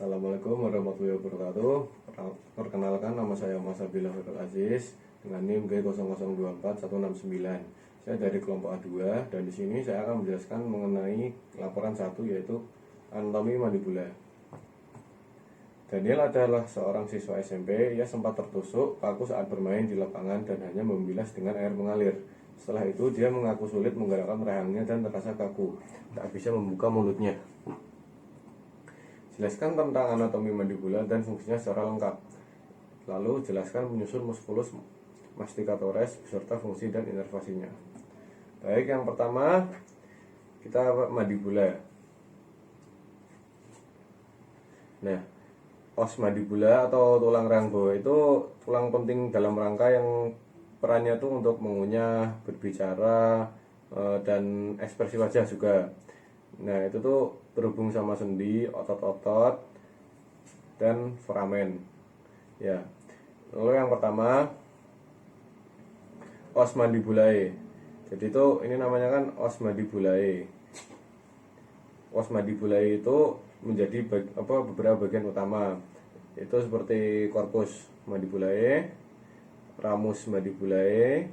Assalamualaikum warahmatullahi wabarakatuh. Perkenalkan, nama saya Mas Abdillah Fatul Aziz dengan NIM G0024-169. Saya dari kelompok A2 dan di sini saya akan menjelaskan mengenai laporan 1, yaitu anatomi mandibula. Daniel adalah seorang siswa SMP. Ia sempat tertusuk paku saat bermain di lapangan dan hanya membilas dengan air mengalir. Setelah itu dia mengaku sulit menggerakkan rahangnya dan terasa kaku, tak bisa membuka mulutnya. Jelaskan tentang anatomi mandibula dan fungsinya secara lengkap. Lalu jelaskan penyusun musculus masticatoris beserta fungsi dan inervasinya. Baik, yang pertama kita mandibula. Nah, os mandibula atau tulang rahang bawah itu tulang penting dalam rangka yang perannya tuh untuk mengunyah, berbicara, dan ekspresi wajah juga. Nah, itu tuh berhubung sama sendi, otot-otot, dan foramen. Ya. Lalu yang pertama, os mandibulae. Jadi itu ini namanya kan os mandibulae. Os mandibulae itu menjadi beberapa bagian utama. Itu seperti corpus mandibulae, ramus mandibulae,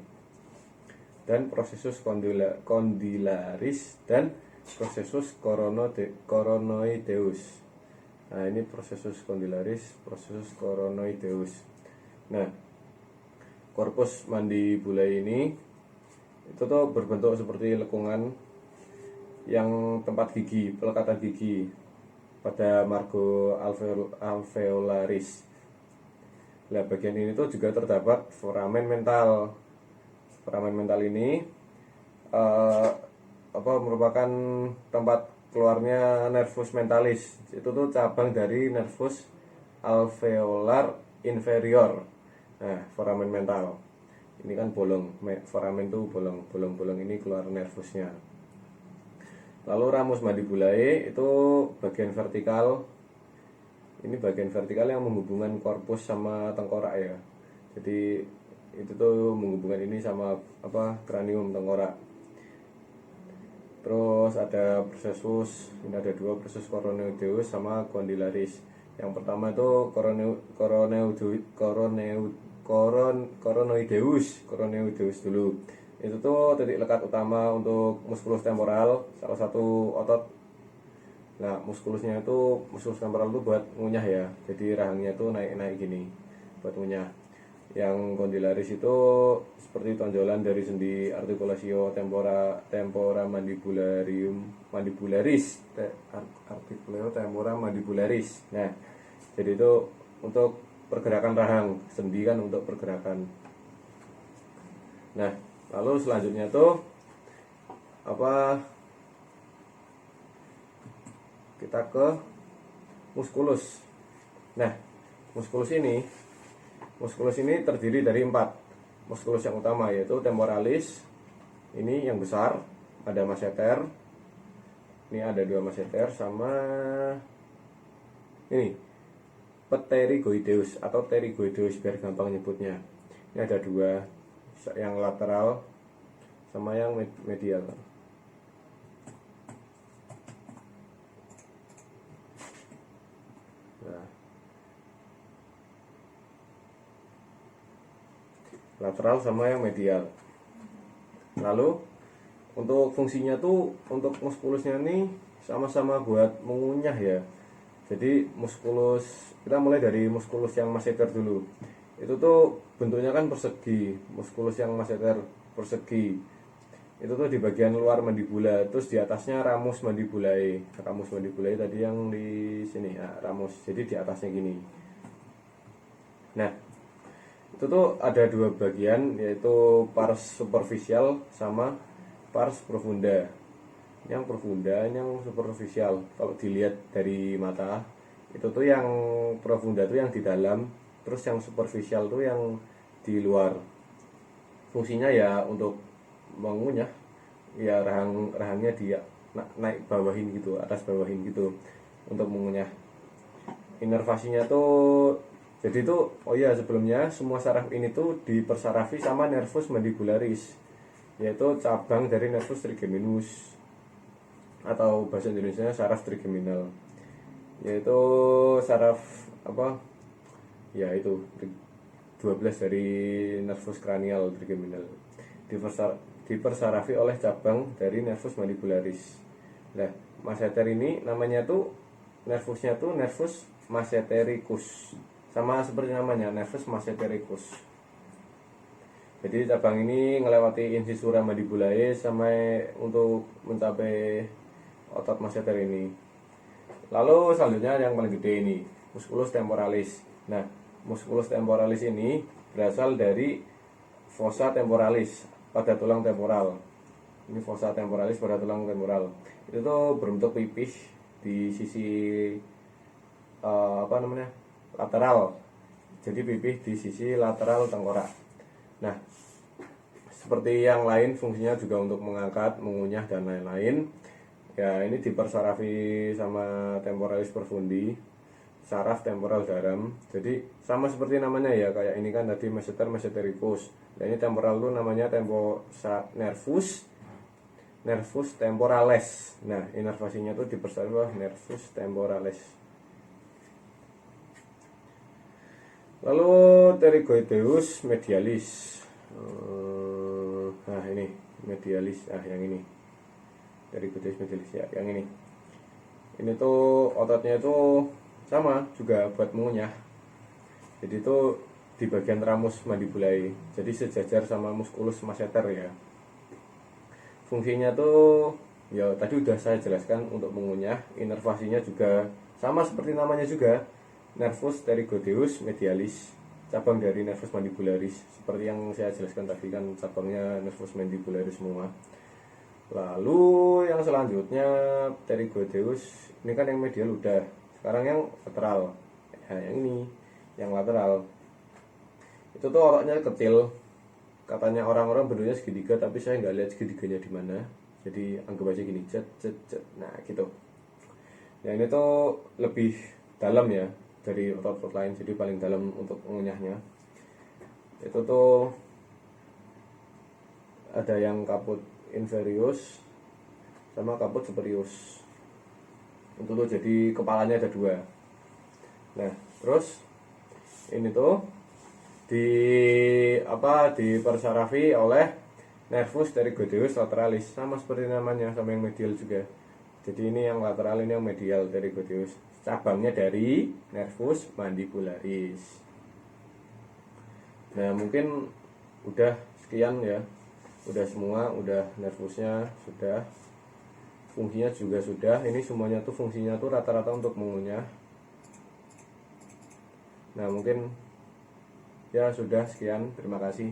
dan processus condylaris dan processus coronoideus. Nah, ini processus condylaris, processus coronoideus. Nah, corpus mandibulae ini itu tuh berbentuk seperti lekungan yang tempat gigi, pelekatan gigi pada margo alveolaris. Nah, bagian ini tuh juga terdapat foramen mental. Foramen mental ini merupakan tempat keluarnya nervus mentalis. Itu tuh cabang dari nervus alveolar inferior. Nah, foramen mental ini kan bolong, foramen tuh bolong ini keluar nervusnya. Lalu ramus mandibulae itu bagian vertikal. Ini bagian vertikal yang menghubungkan korpus sama tengkorak ya. Jadi itu tuh menghubungkan ini sama kranium tengkorak. Terus ada processus, ini ada dua, processus coronoideus sama condylaris. Yang pertama itu coronoideus dulu. Itu tuh titik lekat utama untuk musculus temporal, salah satu otot. Nah, musculus temporal itu buat ngunyah ya. Jadi rahangnya tuh naik-naik gini buat ngunyah. Yang condylaris itu seperti tonjolan dari sendi articulatio tempora mandibularis, articulatio tempora mandibularis. Nah, jadi itu untuk pergerakan rahang, sendi kan untuk pergerakan. Nah, lalu selanjutnya tuh kita ke musculus. Nah, musculus ini terdiri dari 4. Musculus yang utama yaitu temporalis. Ini yang besar, ada masseter. Ini ada 2 masseter sama ini pterygoideus atau pterygoideus biar gampang nyebutnya. Ini ada 2, yang lateral sama yang medial. Nah, lateral sama yang medial. Lalu untuk fungsinya tuh, untuk muskulusnya nih sama-sama buat mengunyah ya. Jadi muskulus, kita mulai dari muskulus yang masseter dulu. Itu tuh bentuknya kan persegi. Muskulus yang masseter persegi itu tuh di bagian luar mandibula, terus di atasnya ramus mandibulae. Ramus mandibulae tadi yang di sini ya, ramus. Jadi di atasnya gini. Nah, itu tuh ada 2 bagian, yaitu pars superficial sama pars profunda. Yang profunda, yang superficial. Kalau dilihat dari mata, itu tuh yang profunda tuh yang di dalam, terus yang superficial tuh yang di luar. Fungsinya ya untuk mengunyah, ya rahangnya dia naik bawahin gitu, atas bawahin gitu untuk mengunyah. Inervasinya tuh, jadi tuh sebelumnya semua saraf ini tuh dipersarafi sama nervus mandibularis, yaitu cabang dari nervus trigeminus atau bahasa Indonesia saraf trigeminal. yaitu saraf apa ya itu 12 dari nervus cranial trigeminal dipersarafi oleh cabang dari nervus mandibularis. Nah, masseter ini namanya tuh nervusnya tuh nervus massetericus. Sama seperti namanya, nervus massetericus. Jadi cabang ini melewati incisura mandibulae sampai untuk mencapai otot masseter ini. Lalu selanjutnya yang paling gede ini, musculus temporalis. Nah, musculus temporalis ini berasal dari fossa temporalis pada tulang temporal. Ini fossa temporalis pada tulang temporal. Itu tuh berbentuk pipih di sisi lateral. Jadi pipih di sisi lateral tengkorak. Nah, seperti yang lain fungsinya juga untuk mengangkat, mengunyah dan lain-lain. Ya, ini dipersarafi sama temporalis profundi, saraf temporal dalam. Jadi sama seperti namanya ya, kayak ini kan tadi masseter massetericus. Nah, ini temporal itu namanya nervus temporales. Nah, inervasinya tuh dipersarafi nervus temporales. Lalu pterygoideus medialis. Nah, ini medialis. Yang ini pterygoideus medialis ya, yang ini. Ini tuh ototnya itu sama juga buat mengunyah. Jadi itu di bagian ramus mandibulae. Jadi sejajar sama musculus masseter ya. Fungsinya tuh ya tadi udah saya jelaskan untuk mengunyah. Inervasinya juga sama seperti namanya juga, nervus pterygoideus medialis, cabang dari nervus mandibularis. Seperti yang saya jelaskan tadi kan cabangnya nervus mandibularis semua. Lalu yang selanjutnya pterygoideus, ini kan yang medial udah. Sekarang yang lateral. Nah, yang ini, yang lateral. Itu tuh ototnya kecil. Katanya orang-orang bentuknya segitiga, tapi saya nggak lihat segitiganya di mana. Jadi anggap aja gini, cet. Nah, gitu. Nah, ini tuh lebih dalam ya dari otot-otot lain, jadi paling dalam untuk mengunyahnya. Itu tuh ada yang caput inferius sama caput superius. Itu tuh jadi kepalanya ada dua. Nah, terus ini tuh dipersarafi oleh nervus pterygoideus lateralis, sama seperti namanya, sama yang medial juga. Jadi ini yang lateral, ini yang medial pterygoideus. Cabangnya dari nervus mandibularis. Nah, mungkin udah sekian ya. Udah semua, udah nervusnya sudah, fungsinya juga sudah. Ini semuanya tuh fungsinya tuh rata-rata untuk mengunyah. Nah, mungkin ya sudah sekian, terima kasih.